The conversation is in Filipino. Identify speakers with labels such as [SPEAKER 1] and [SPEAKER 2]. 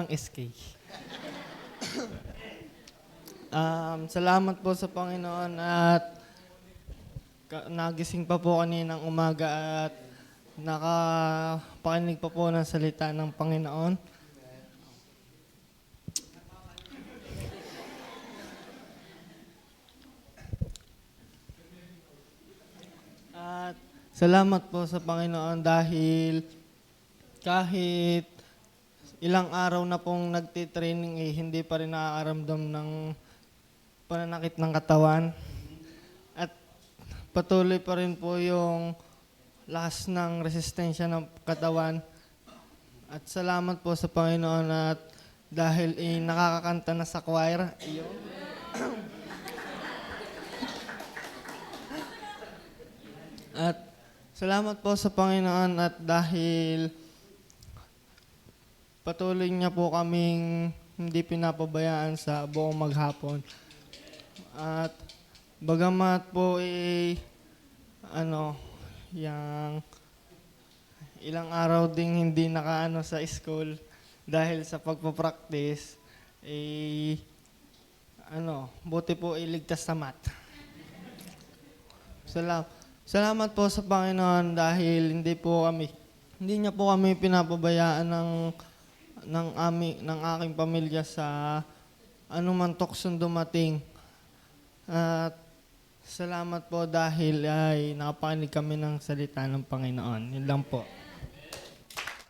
[SPEAKER 1] ng SK. Salamat po sa Panginoon at nagising pa po kaninang umaga at nakapakinig pa po ng salita ng Panginoon. At salamat po sa Panginoon dahil kahit ilang araw na pong nagtitraining hindi pa rin nakakaramdam ng pananakit ng katawan. At patuloy pa rin po yung lakas ng resistensya ng katawan. At salamat po sa Panginoon at dahil nakakakanta na sa choir. At salamat po sa Panginoon at dahil patuloy niya po kaming hindi pinapabayaan sa buong maghapon. At bagamat po yung ilang araw ding hindi nakaano sa school dahil sa pagpapractice, buti po iligtas sa math. Salamat po sa Panginoon dahil hindi niya po kami pinapabayaan ng aking pamilya sa anumang tuksong dumating. At salamat po dahil ay nakapakinig kami ng salita ng Panginoon. Yun lang po.